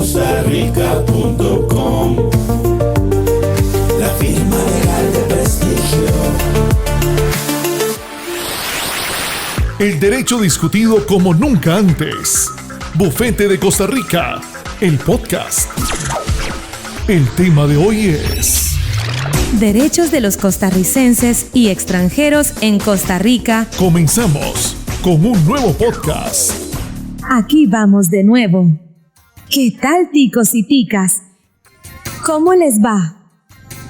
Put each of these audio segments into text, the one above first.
costarica.com, la firma legal de prestigio. El derecho discutido como nunca antes. Bufete de Costa Rica, el podcast. El tema de hoy es derechos de los costarricenses y extranjeros en Costa Rica. Comenzamos con un nuevo podcast. Aquí vamos de nuevo. ¿Qué tal, ticos y ticas? ¿Cómo les va?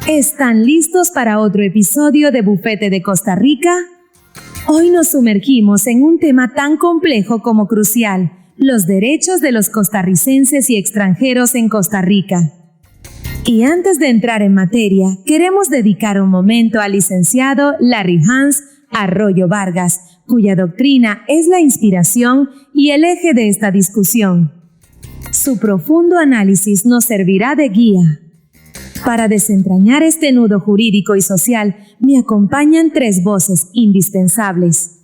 ¿Están listos para otro episodio de Bufete de Costa Rica? Hoy nos sumergimos en un tema tan complejo como crucial: los derechos de los costarricenses y extranjeros en Costa Rica. Y antes de entrar en materia, queremos dedicar un momento al licenciado Larry Hans Arroyo Vargas, cuya doctrina es la inspiración y el eje de esta discusión. Su profundo análisis nos servirá de guía. Para desentrañar este nudo jurídico y social, me acompañan tres voces indispensables.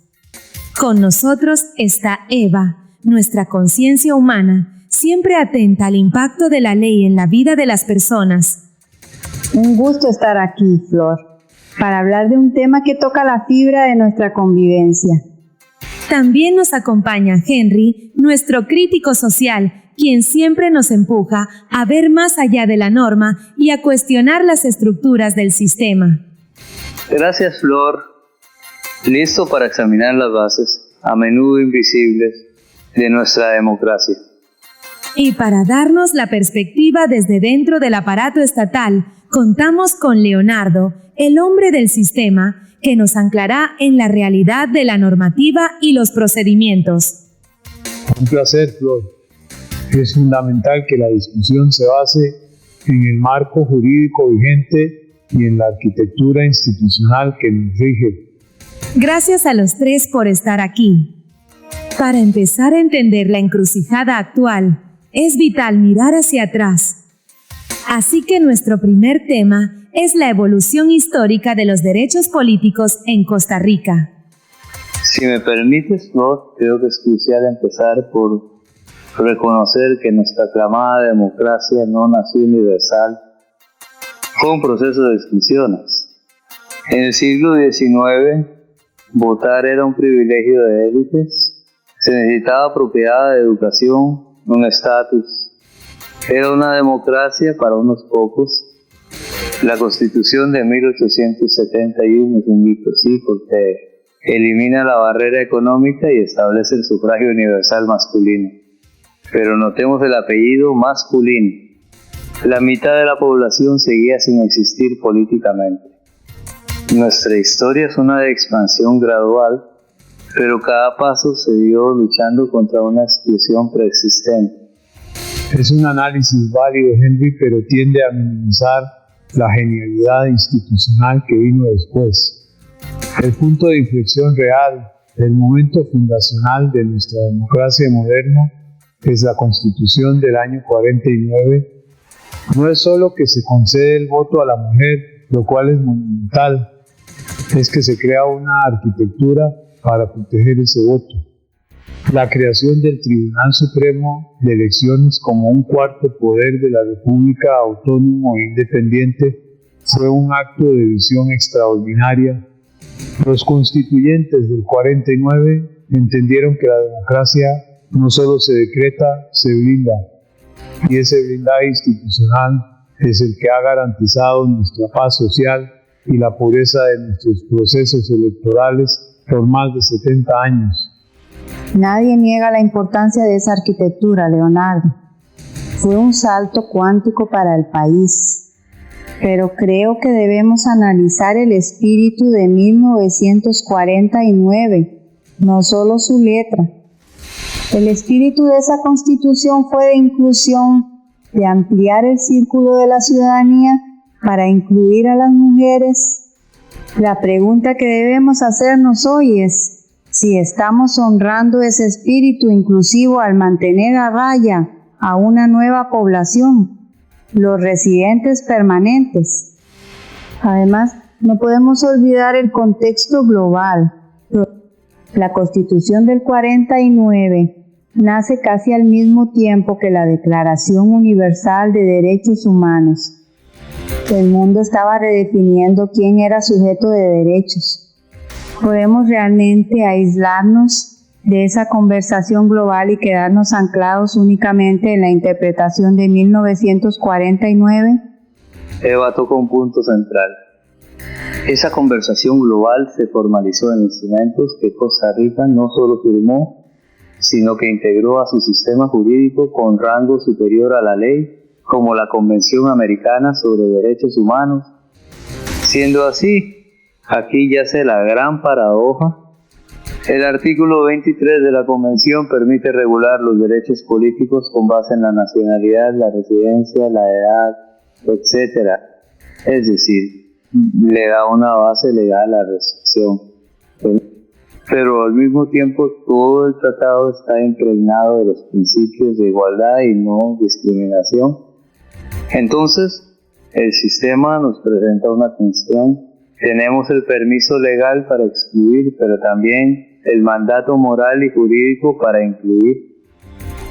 Con nosotros está Eva, nuestra conciencia humana, siempre atenta al impacto de la ley en la vida de las personas. Un gusto estar aquí, Flor, para hablar de un tema que toca la fibra de nuestra convivencia. También nos acompaña Henry, nuestro crítico social, quien siempre nos empuja a ver más allá de la norma y a cuestionar las estructuras del sistema. Gracias, Flor. Listo para examinar las bases, a menudo invisibles, de nuestra democracia. Y para darnos la perspectiva desde dentro del aparato estatal, contamos con Leonardo, el hombre del sistema, que nos anclará en la realidad de la normativa y los procedimientos. Un placer, Flor. Es fundamental que la discusión se base en el marco jurídico vigente y en la arquitectura institucional que nos rige. Gracias a los tres por estar aquí. Para empezar a entender la encrucijada actual, es vital mirar hacia atrás. Así que nuestro primer tema es la evolución histórica de los derechos políticos en Costa Rica. Si me permites, Flor, creo que es crucial empezar por reconocer que nuestra aclamada democracia no nació universal. Fue un proceso de exclusiones. En el siglo XIX, votar era un privilegio de élites. Se necesitaba propiedad, educación, un estatus. Era una democracia para unos pocos. La Constitución de 1871 es un mito, sí, porque elimina la barrera económica y establece el sufragio universal masculino. Pero notemos el apellido masculino. La mitad de la población seguía sin existir políticamente. Nuestra historia es una de expansión gradual, pero cada paso se dio luchando contra una exclusión preexistente. Es un análisis válido, Henry, pero tiende a minimizar la genialidad institucional que vino después. El punto de inflexión real, el momento fundacional de nuestra democracia moderna, es la Constitución del año 49. No es solo que se concede el voto a la mujer, lo cual es monumental, es que se crea una arquitectura para proteger ese voto. La creación del Tribunal Supremo de Elecciones como un cuarto poder de la República autónomo e independiente fue un acto de visión extraordinaria. Los constituyentes del 49 entendieron que la democracia no solo se decreta, se blinda. Y ese blindaje institucional es el que ha garantizado nuestra paz social y la pureza de nuestros procesos electorales por más de 70 años. Nadie niega la importancia de esa arquitectura, Leonardo. Fue un salto cuántico para el país. Pero creo que debemos analizar el espíritu de 1949, no solo su letra. El espíritu de esa Constitución fue de inclusión, de ampliar el círculo de la ciudadanía para incluir a las mujeres. La pregunta que debemos hacernos hoy es si estamos honrando ese espíritu inclusivo al mantener a raya a una nueva población, los residentes permanentes. Además, no podemos olvidar el contexto global. La Constitución del 49 nace casi al mismo tiempo que la Declaración Universal de Derechos Humanos. El mundo estaba redefiniendo quién era sujeto de derechos. ¿Podemos realmente aislarnos de esa conversación global y quedarnos anclados únicamente en la interpretación de 1949? Eva toca un punto central. Esa conversación global se formalizó en instrumentos que Costa Rica no solo firmó, sino que integró a su sistema jurídico con rango superior a la ley, como la Convención Americana sobre Derechos Humanos. Siendo así, aquí yace la gran paradoja. El artículo 23 de la Convención permite regular los derechos políticos con base en la nacionalidad, la residencia, la edad, etc. Es decir, le da una base legal a la restricción. Pero al mismo tiempo todo el tratado está impregnado de los principios de igualdad y no discriminación. Entonces, el sistema nos presenta una tensión. Tenemos el permiso legal para excluir, pero también el mandato moral y jurídico para incluir.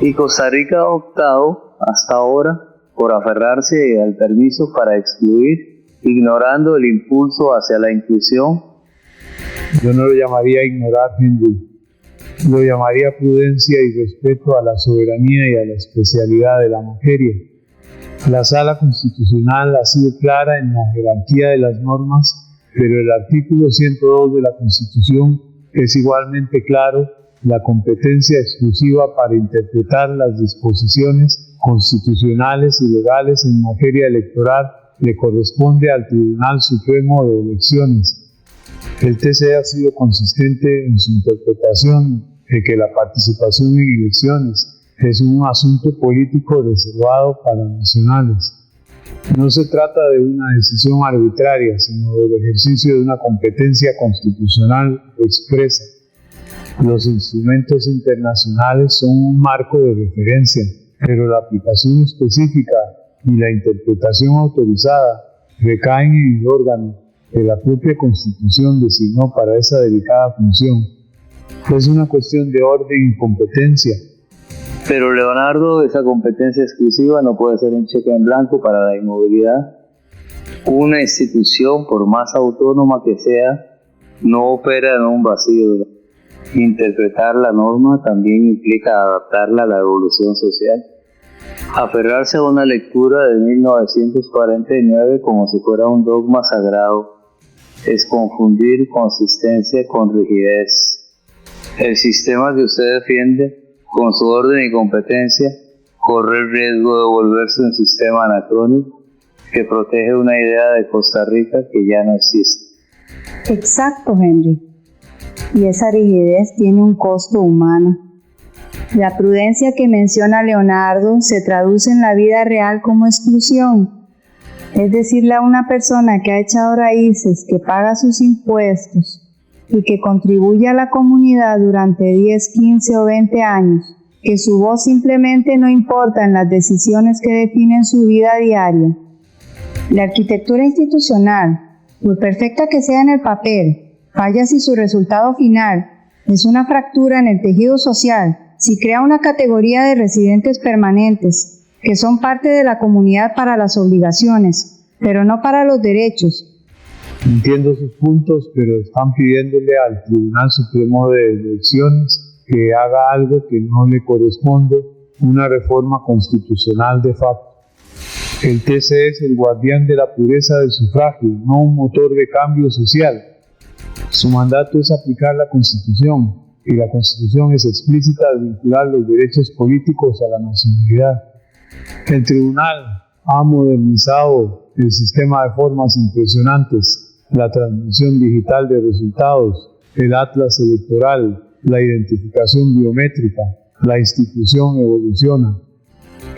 Y Costa Rica ha optado hasta ahora por aferrarse al permiso para excluir, ignorando el impulso hacia la inclusión. Yo no lo llamaría ignorar, Henry. Lo llamaría prudencia y respeto a la soberanía y a la especialidad de la materia. La Sala Constitucional ha sido clara en la jerarquía de las normas, pero el artículo 102 de la Constitución es igualmente claro: la competencia exclusiva para interpretar las disposiciones constitucionales y legales en materia electoral le corresponde al Tribunal Supremo de Elecciones. El TC ha sido consistente en su interpretación de que la participación en elecciones es un asunto político reservado para nacionales. No se trata de una decisión arbitraria, sino del ejercicio de una competencia constitucional expresa. Los instrumentos internacionales son un marco de referencia, pero la aplicación específica y la interpretación autorizada recaen en el órgano que la propia Constitución designó para esa delicada función. Es una cuestión de orden y competencia. Pero, Leonardo, esa competencia exclusiva no puede ser un cheque en blanco para la inmovilidad. Una institución, por más autónoma que sea, no opera en un vacío. Interpretar la norma también implica adaptarla a la evolución social. Aferrarse a una lectura de 1949 como si fuera un dogma sagrado es confundir consistencia con rigidez. El sistema que usted defiende, con su orden y competencia, corre el riesgo de volverse un sistema anacrónico que protege una idea de Costa Rica que ya no existe. Exacto, Henry. Y esa rigidez tiene un costo humano. La prudencia que menciona Leonardo se traduce en la vida real como exclusión. Es decirle a una persona que ha echado raíces, que paga sus impuestos y que contribuye a la comunidad durante 10, 15 o 20 años, que su voz simplemente no importa en las decisiones que definen su vida diaria. La arquitectura institucional, por perfecta que sea en el papel, falla si su resultado final es una fractura en el tejido social, si crea una categoría de residentes permanentes, que son parte de la comunidad para las obligaciones, pero no para los derechos. Entiendo sus puntos, pero están pidiéndole al Tribunal Supremo de Elecciones que haga algo que no le corresponde, una reforma constitucional de facto. El TC es el guardián de la pureza del sufragio, no un motor de cambio social. Su mandato es aplicar la Constitución, y la Constitución es explícita al vincular los derechos políticos a la nacionalidad. El Tribunal ha modernizado el sistema de formas impresionantes, la transmisión digital de resultados, el atlas electoral, la identificación biométrica. La institución evoluciona,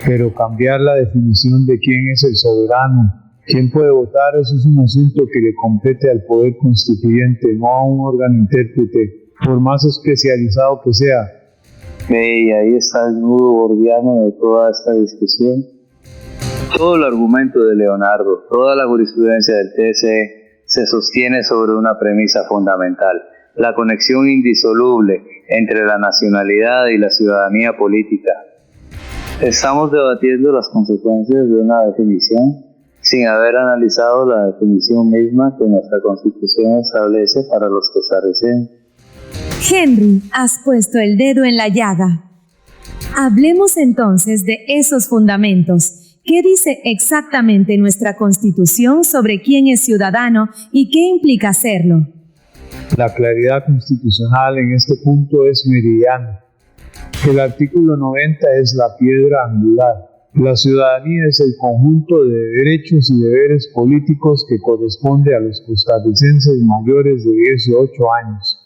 pero cambiar la definición de quién es el soberano, quién puede votar, eso es un asunto que le compete al Poder Constituyente, no a un órgano intérprete, por más especializado que sea. Y ahí está el nudo gordiano de toda esta discusión. Todo el argumento de Leonardo, toda la jurisprudencia del TSE se sostiene sobre una premisa fundamental. la conexión indisoluble entre la nacionalidad y la ciudadanía política. Estamos debatiendo las consecuencias de una definición sin haber analizado la definición misma que nuestra Constitución establece para los costarricenses. Henry, has puesto el dedo en la llaga. Hablemos entonces de esos fundamentos. ¿Qué dice exactamente nuestra Constitución sobre quién es ciudadano y qué implica serlo? La claridad constitucional en este punto es meridiana. El artículo 90 es la piedra angular. La ciudadanía es el conjunto de derechos y deberes políticos que corresponde a los costarricenses mayores de 18 años.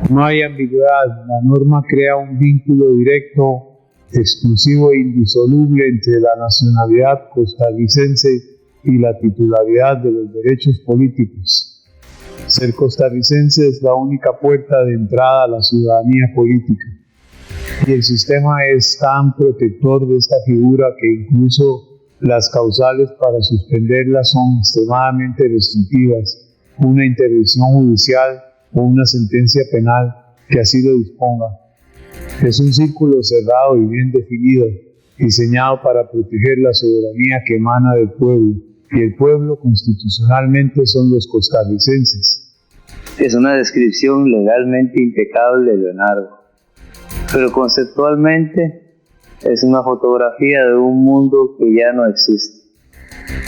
No hay ambigüedad, la norma crea un vínculo directo, exclusivo e indisoluble entre la nacionalidad costarricense y la titularidad de los derechos políticos. Ser costarricense es la única puerta de entrada a la ciudadanía política. Y el sistema es tan protector de esta figura que incluso las causales para suspenderla son extremadamente restrictivas. Una intervención judicial o una sentencia penal que así lo disponga. Es un círculo cerrado y bien definido, diseñado para proteger la soberanía que emana del pueblo, y el pueblo constitucionalmente son los costarricenses. Es una descripción legalmente impecable, Leonardo, pero conceptualmente es una fotografía de un mundo que ya no existe.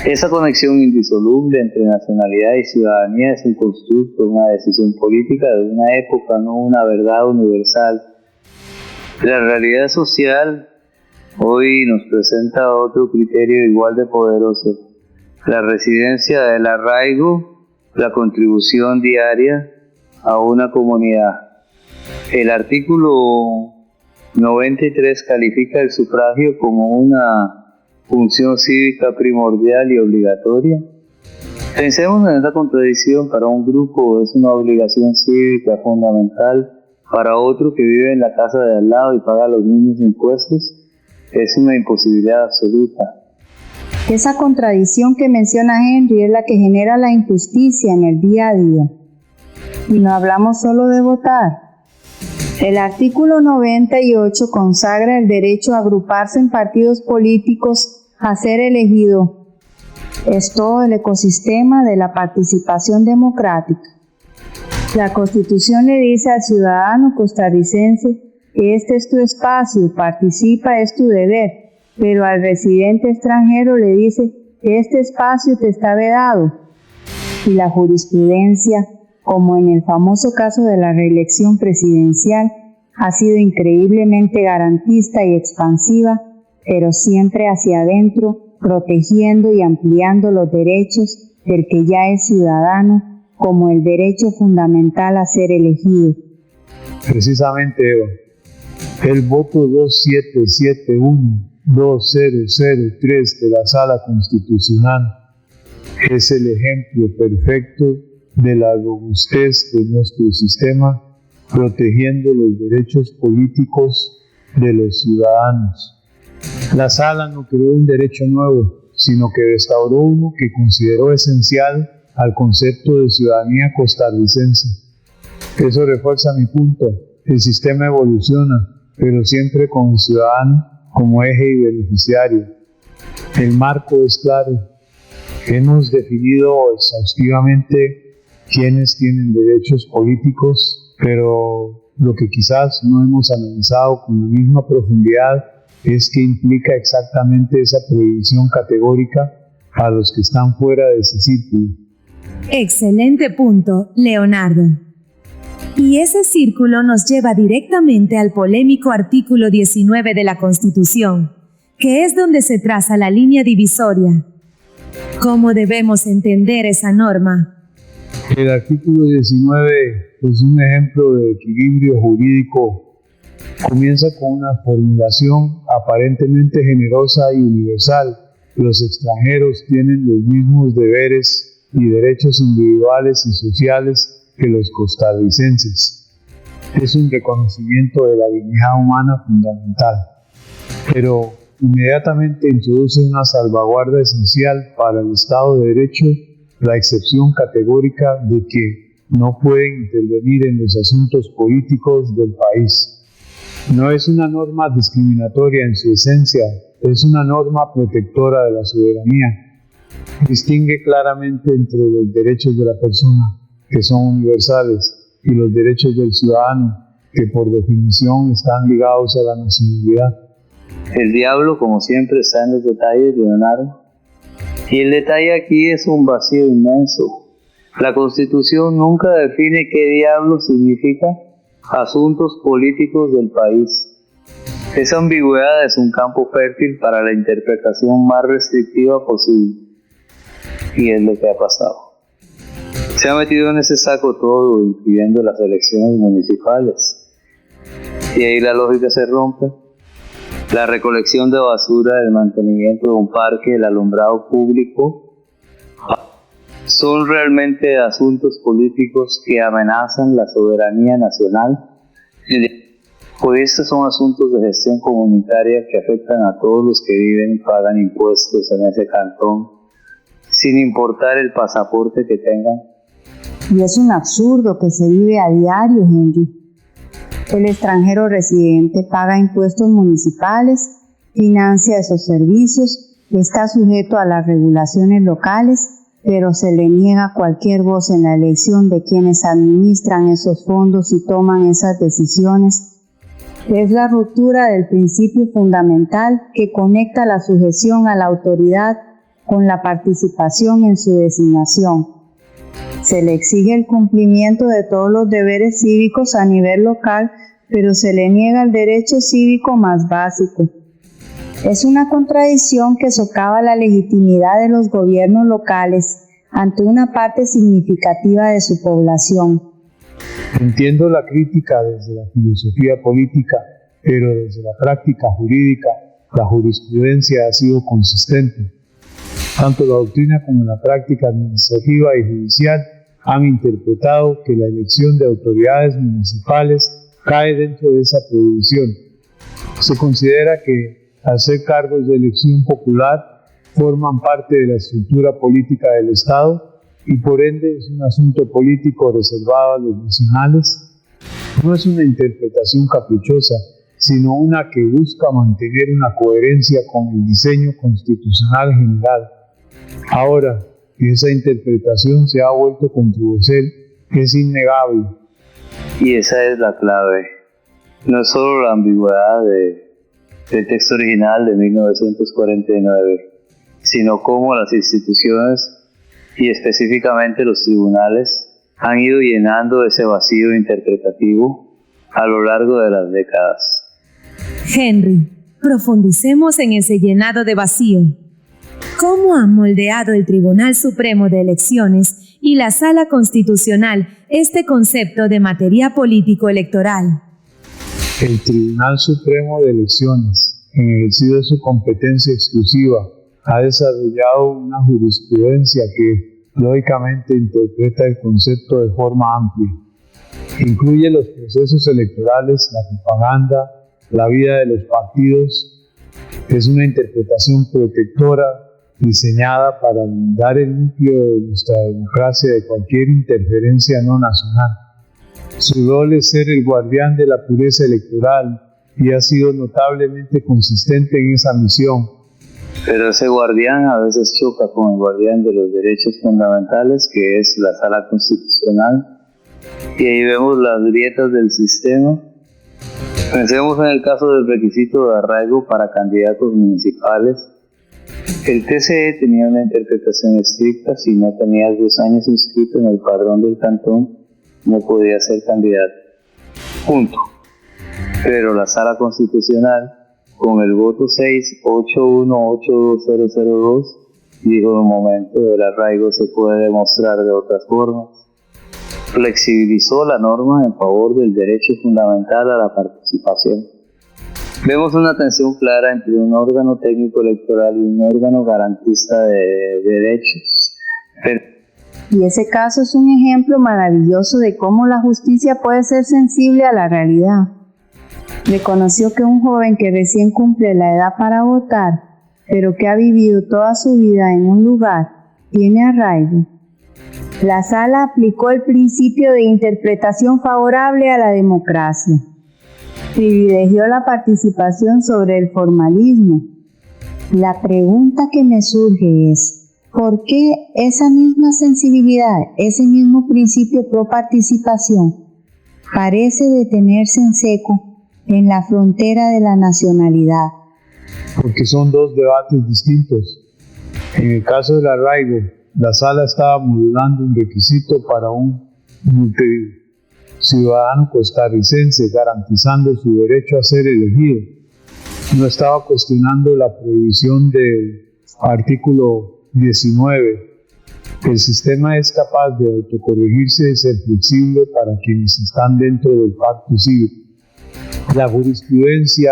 Esa conexión indisoluble entre nacionalidad y ciudadanía es un constructo, una decisión política de una época, no una verdad universal. La realidad social hoy nos presenta otro criterio igual de poderoso: la residencia del arraigo, la contribución diaria a una comunidad. El artículo 93 califica el sufragio como una función cívica primordial y obligatoria. Pensemos en esa contradicción: para un grupo es una obligación cívica fundamental, para otro que vive en la casa de al lado y paga los mismos impuestos es una imposibilidad absoluta. Esa contradicción que menciona Henry es la que genera la injusticia en el día a día. Y no hablamos solo de votar. El artículo 98 consagra el derecho a agruparse en partidos políticos, a ser elegido. Es todo el ecosistema de la participación democrática. La Constitución le dice al ciudadano costarricense que este es tu espacio, participa, es tu deber, pero al residente extranjero le dice que este espacio te está vedado. Y la jurisprudencia, como en el famoso caso de la reelección presidencial, ha sido increíblemente garantista y expansiva, pero siempre hacia adentro, protegiendo y ampliando los derechos del que ya es ciudadano, como el derecho fundamental a ser elegido. Precisamente, Eva, el voto 2771-2003 de la Sala Constitucional es el ejemplo perfecto de la robustez de nuestro sistema, protegiendo los derechos políticos de los ciudadanos. La Sala no creó un derecho nuevo, sino que restauró uno que consideró esencial al concepto de ciudadanía costarricense. Eso refuerza mi punto: el sistema evoluciona, pero siempre con el ciudadano como eje y beneficiario. El marco es claro. Hemos definido exhaustivamente quiénes tienen derechos políticos, pero lo que quizás no hemos analizado con la misma profundidad es qué implica exactamente esa prohibición categórica a los que están fuera de ese círculo. Excelente punto, Leonardo. Y ese círculo nos lleva directamente al polémico artículo 19 de la Constitución, que es donde se traza la línea divisoria. ¿Cómo debemos entender esa norma? El artículo 19 es un ejemplo de equilibrio jurídico. Comienza con una formulación aparentemente generosa y universal. Los extranjeros tienen los mismos deberes y derechos individuales y sociales que los costarricenses. Es un reconocimiento de la dignidad humana fundamental, pero inmediatamente introduce una salvaguarda esencial para el Estado de Derecho, la excepción categórica de que no pueden intervenir en los asuntos políticos del país. No es una norma discriminatoria en su esencia, es una norma protectora de la soberanía. Distingue claramente entre los derechos de la persona, que son universales, y los derechos del ciudadano, que por definición están ligados a la nacionalidad. El diablo, como siempre, está en los detalles, Leonardo. Y el detalle aquí es un vacío inmenso. La Constitución nunca define qué diablo significa asuntos políticos del país. Esa ambigüedad es un campo fértil para la interpretación más restrictiva posible. Y es lo que ha pasado. Se ha metido en ese saco todo, incluyendo las elecciones municipales. Y ahí la lógica se rompe. La recolección de basura, el mantenimiento de un parque, el alumbrado público, son realmente asuntos políticos que amenazan la soberanía nacional. Pues estos son asuntos de gestión comunitaria que afectan a todos los que viven y pagan impuestos en ese cantón, sin importar el pasaporte que tengan. Y es un absurdo que se vive a diario, Henry. El extranjero residente paga impuestos municipales, financia esos servicios, está sujeto a las regulaciones locales, pero se le niega cualquier voz en la elección de quienes administran esos fondos y toman esas decisiones. Es la ruptura del principio fundamental que conecta la sujeción a la autoridad con la participación en su designación. Se le exige el cumplimiento de todos los deberes cívicos a nivel local, pero se le niega el derecho cívico más básico. Es una contradicción que socava la legitimidad de los gobiernos locales ante una parte significativa de su población. Entiendo la crítica desde la filosofía política, pero desde la práctica jurídica, la jurisprudencia ha sido consistente. Tanto la doctrina como la práctica administrativa y judicial han interpretado que la elección de autoridades municipales cae dentro de esa prohibición. Se considera que, al ser cargos de elección popular, forman parte de la estructura política del Estado y por ende es un asunto político reservado a los nacionales. No es una interpretación caprichosa, sino una que busca mantener una coherencia con el diseño constitucional general. Ahora que esa interpretación se ha vuelto controversial, es innegable. Y esa es la clave. No es solo la ambigüedad del texto original de 1949, sino cómo las instituciones y específicamente los tribunales han ido llenando ese vacío interpretativo a lo largo de las décadas. Henry, profundicemos en ese llenado de vacío. ¿Cómo han moldeado el Tribunal Supremo de Elecciones y la Sala Constitucional este concepto de materia político-electoral? El Tribunal Supremo de Elecciones, en ejercicio de su competencia exclusiva, ha desarrollado una jurisprudencia que, lógicamente, interpreta el concepto de forma amplia. Incluye los procesos electorales, la propaganda, la vida de los partidos. Es una interpretación protectora diseñada para blindar el núcleo de nuestra democracia de cualquier interferencia no nacional. Su rol es ser el guardián de la pureza electoral y ha sido notablemente consistente en esa misión. Pero ese guardián a veces choca con el guardián de los derechos fundamentales, que es la Sala Constitucional, y ahí vemos las grietas del sistema. Pensemos en el caso del requisito de arraigo para candidatos municipales. El TCE tenía una interpretación estricta: si no tenías 2 años inscrito en el padrón del cantón, no podías ser candidato. Punto. Pero la Sala Constitucional, con el voto 681820002, dijo: en un momento, el arraigo se puede demostrar de otras formas. Flexibilizó la norma en favor del derecho fundamental a la participación. Vemos una tensión clara entre un órgano técnico electoral y un órgano garantista de derechos. Y ese caso es un ejemplo maravilloso de cómo la justicia puede ser sensible a la realidad. Reconoció que un joven que recién cumple la edad para votar, pero que ha vivido toda su vida en un lugar, tiene arraigo. La Sala aplicó el principio de interpretación favorable a la democracia. Privilegió la participación sobre el formalismo. La pregunta que me surge es, ¿por qué esa misma sensibilidad, ese mismo principio pro participación, parece detenerse en seco en la frontera de la nacionalidad? Porque son dos debates distintos. En el caso del arraigo, la Sala estaba modulando un requisito para un ciudadano costarricense, garantizando su derecho a ser elegido. No estaba cuestionando la prohibición del artículo 19. El sistema es capaz de autocorregirse y ser flexible para quienes están dentro del pacto cívico. La jurisprudencia,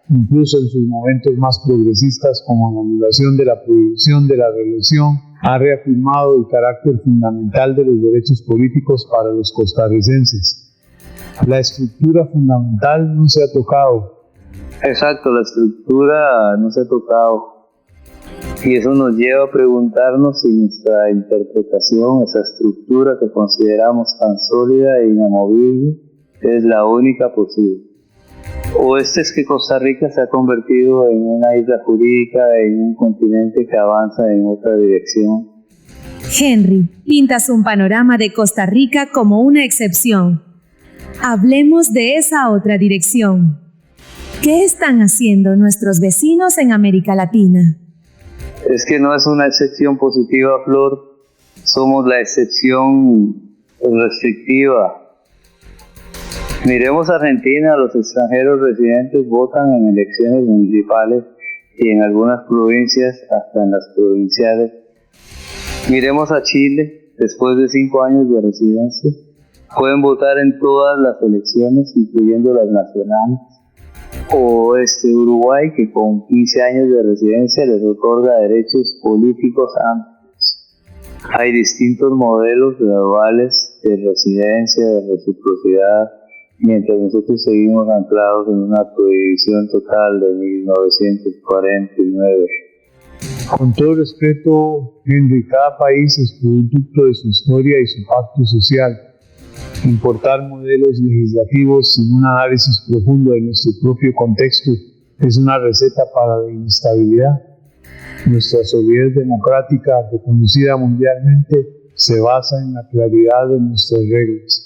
incluso en sus momentos más progresistas, como la anulación de la prohibición de la reelección, ha reafirmado el carácter fundamental de los derechos políticos para los costarricenses. La estructura fundamental no se ha tocado. Exacto, la estructura no se ha tocado. Y eso nos lleva a preguntarnos si nuestra interpretación, esa estructura que consideramos tan sólida e inamovible, es la única posible. O es que Costa Rica se ha convertido en una isla jurídica, en un continente que avanza en otra dirección. Henry, pintas un panorama de Costa Rica como una excepción. Hablemos de esa otra dirección. ¿Qué están haciendo nuestros vecinos en América Latina? Es que no es una excepción positiva, Flor. Somos la excepción restrictiva. Miremos a Argentina, los extranjeros residentes votan en elecciones municipales y en algunas provincias, hasta en las provinciales. Miremos a Chile, después de 5 años de residencia, pueden votar en todas las elecciones, incluyendo las nacionales. O Uruguay, que con 15 años de residencia les otorga derechos políticos amplios. Hay distintos modelos graduales de residencia, de reciprocidad, mientras nosotros seguimos anclados en una prohibición total de 1949. Con todo respeto, Henry, cada país es producto de su historia y su pacto social. Importar modelos legislativos sin un análisis profundo de nuestro propio contexto es una receta para la inestabilidad. Nuestra solidez democrática, reconocida mundialmente, se basa en la claridad de nuestras reglas.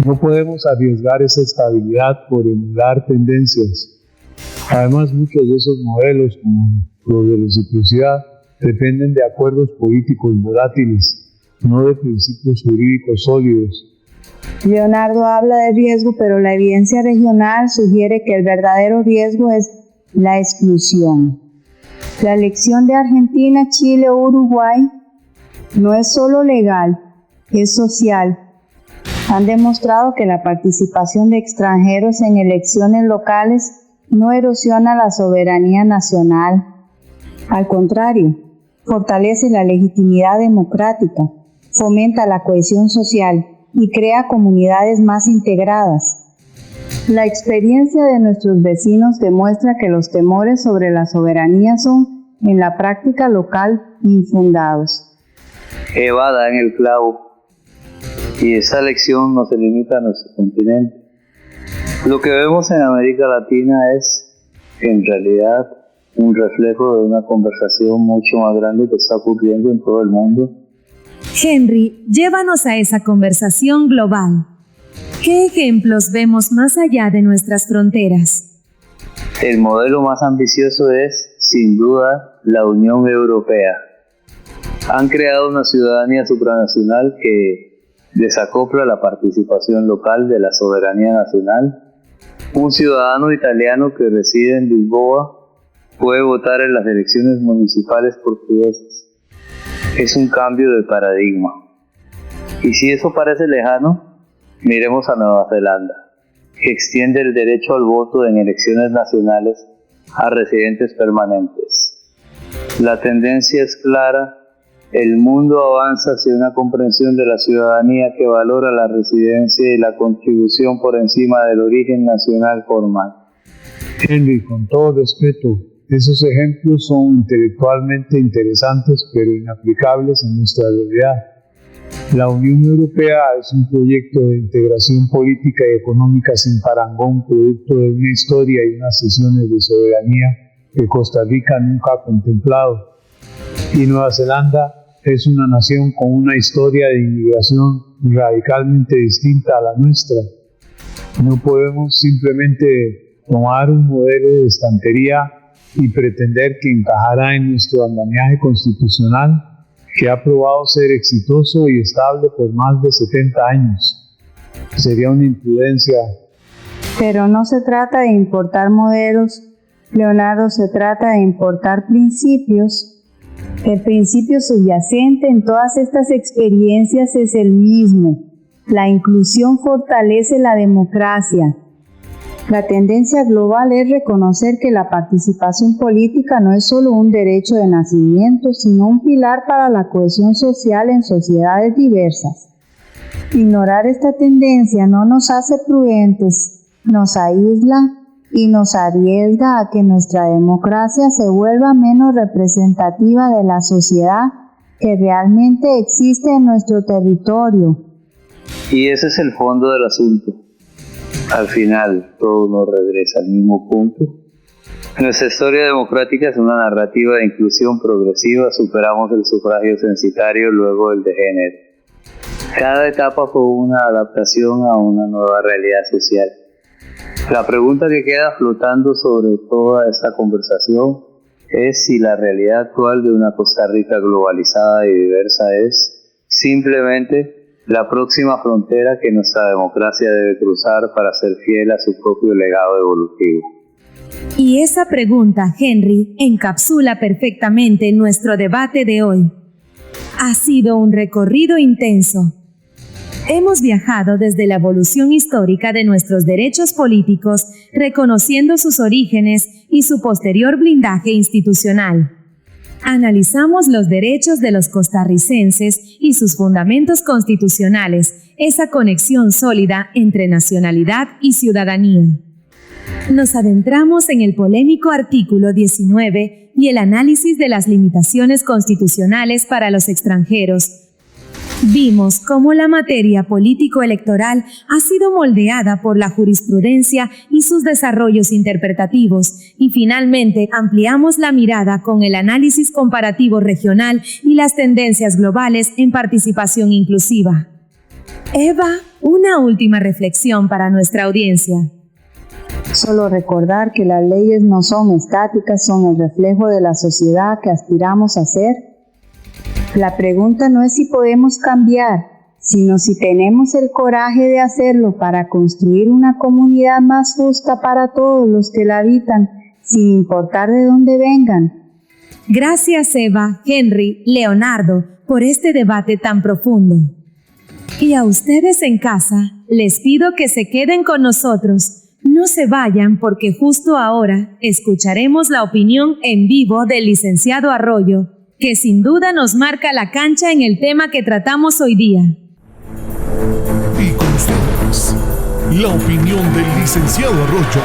No podemos arriesgar esa estabilidad por emular tendencias. Además, muchos de esos modelos, como los de reciprocidad, dependen de acuerdos políticos volátiles, no de principios jurídicos sólidos. Leonardo habla de riesgo, pero la evidencia regional sugiere que el verdadero riesgo es la exclusión. La elección de Argentina, Chile o Uruguay no es solo legal, es social. Han demostrado que la participación de extranjeros en elecciones locales no erosiona la soberanía nacional. Al contrario, fortalece la legitimidad democrática, fomenta la cohesión social y crea comunidades más integradas. La experiencia de nuestros vecinos demuestra que los temores sobre la soberanía son, en la práctica local, infundados. Eva da en el clavo. Y esa lección no se limita a nuestro continente. Lo que vemos en América Latina es, en realidad, un reflejo de una conversación mucho más grande que está ocurriendo en todo el mundo. Henry, llévanos a esa conversación global. ¿Qué ejemplos vemos más allá de nuestras fronteras? El modelo más ambicioso es, sin duda, la Unión Europea. Han creado una ciudadanía supranacional que desacopla la participación local de la soberanía nacional. Un ciudadano italiano que reside en Lisboa puede votar en las elecciones municipales portuguesas. Es un cambio de paradigma. Y si eso parece lejano, miremos a Nueva Zelanda, que extiende el derecho al voto en elecciones nacionales a residentes permanentes. La tendencia es clara. El mundo avanza hacia una comprensión de la ciudadanía que valora la residencia y la contribución por encima del origen nacional formal. Henry, con todo respeto, esos ejemplos son intelectualmente interesantes pero inaplicables en nuestra realidad. La Unión Europea es un proyecto de integración política y económica sin parangón, producto de una historia y unas sesiones de soberanía que Costa Rica nunca ha contemplado. Y Nueva Zelanda es una nación con una historia de inmigración radicalmente distinta a la nuestra. No podemos simplemente tomar un modelo de estantería y pretender que encajará en nuestro andamiaje constitucional, que ha probado ser exitoso y estable por más de 70 años. Sería una imprudencia. Pero no se trata de importar modelos, Leonardo, se trata de importar principios. El principio subyacente en todas estas experiencias es el mismo. La inclusión fortalece la democracia. La tendencia global es reconocer que la participación política no es solo un derecho de nacimiento, sino un pilar para la cohesión social en sociedades diversas. Ignorar esta tendencia no nos hace prudentes, nos aísla y nos arriesga a que nuestra democracia se vuelva menos representativa de la sociedad que realmente existe en nuestro territorio. Y ese es el fondo del asunto. Al final, todo nos regresa al mismo punto. Nuestra historia democrática es una narrativa de inclusión progresiva. Superamos el sufragio censitario, luego el de género. Cada etapa fue una adaptación a una nueva realidad social. La pregunta que queda flotando sobre toda esta conversación es si la realidad actual de una Costa Rica globalizada y diversa es simplemente la próxima frontera que nuestra democracia debe cruzar para ser fiel a su propio legado evolutivo. Y esa pregunta, Henry, encapsula perfectamente nuestro debate de hoy. Ha sido un recorrido intenso. Hemos viajado desde la evolución histórica de nuestros derechos políticos, reconociendo sus orígenes y su posterior blindaje institucional. Analizamos los derechos de los costarricenses y sus fundamentos constitucionales, esa conexión sólida entre nacionalidad y ciudadanía. Nos adentramos en el polémico artículo 19 y el análisis de las limitaciones constitucionales para los extranjeros. Vimos cómo la materia político-electoral ha sido moldeada por la jurisprudencia y sus desarrollos interpretativos, y finalmente ampliamos la mirada con el análisis comparativo regional y las tendencias globales en participación inclusiva. Eva, una última reflexión para nuestra audiencia. Solo recordar que las leyes no son estáticas, son el reflejo de la sociedad que aspiramos a ser. La pregunta no es si podemos cambiar, sino si tenemos el coraje de hacerlo para construir una comunidad más justa para todos los que la habitan, sin importar de dónde vengan. Gracias, Eva, Henry, Leonardo, por este debate tan profundo. Y a ustedes en casa, les pido que se queden con nosotros. No se vayan porque justo ahora escucharemos la opinión en vivo del licenciado Arroyo, que sin duda nos marca la cancha en el tema que tratamos hoy día. Y con ustedes, la opinión del licenciado Arroyo.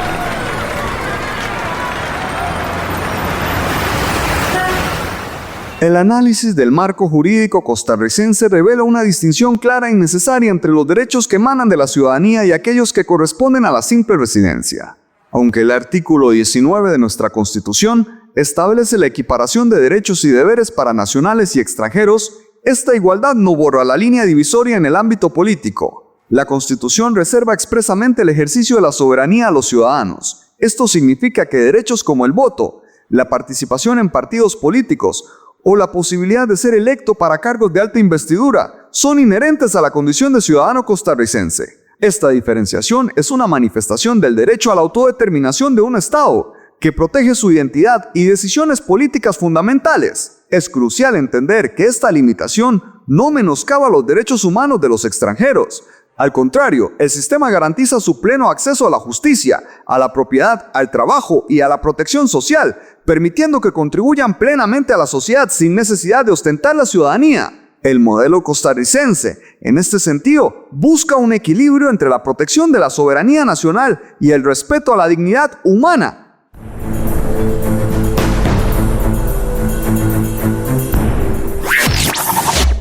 El análisis del marco jurídico costarricense revela una distinción clara y necesaria entre los derechos que emanan de la ciudadanía y aquellos que corresponden a la simple residencia. Aunque el artículo 19 de nuestra Constitución establece la equiparación de derechos y deberes para nacionales y extranjeros, esta igualdad no borra la línea divisoria en el ámbito político. La Constitución reserva expresamente el ejercicio de la soberanía a los ciudadanos. Esto significa que derechos como el voto, la participación en partidos políticos o la posibilidad de ser electo para cargos de alta investidura son inherentes a la condición de ciudadano costarricense. Esta diferenciación es una manifestación del derecho a la autodeterminación de un Estado, que protege su identidad y decisiones políticas fundamentales. Es crucial entender que esta limitación no menoscaba los derechos humanos de los extranjeros. Al contrario, el sistema garantiza su pleno acceso a la justicia, a la propiedad, al trabajo y a la protección social, permitiendo que contribuyan plenamente a la sociedad sin necesidad de ostentar la ciudadanía. El modelo costarricense, en este sentido, busca un equilibrio entre la protección de la soberanía nacional y el respeto a la dignidad humana.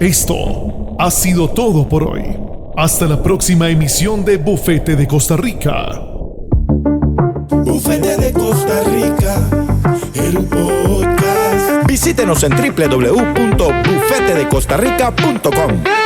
Esto Ha sido todo por hoy. Hasta la próxima emisión de Bufete de Costa Rica. Bufete de Costa Rica, el podcast. Visítenos en www.bufetedecostarrica.com.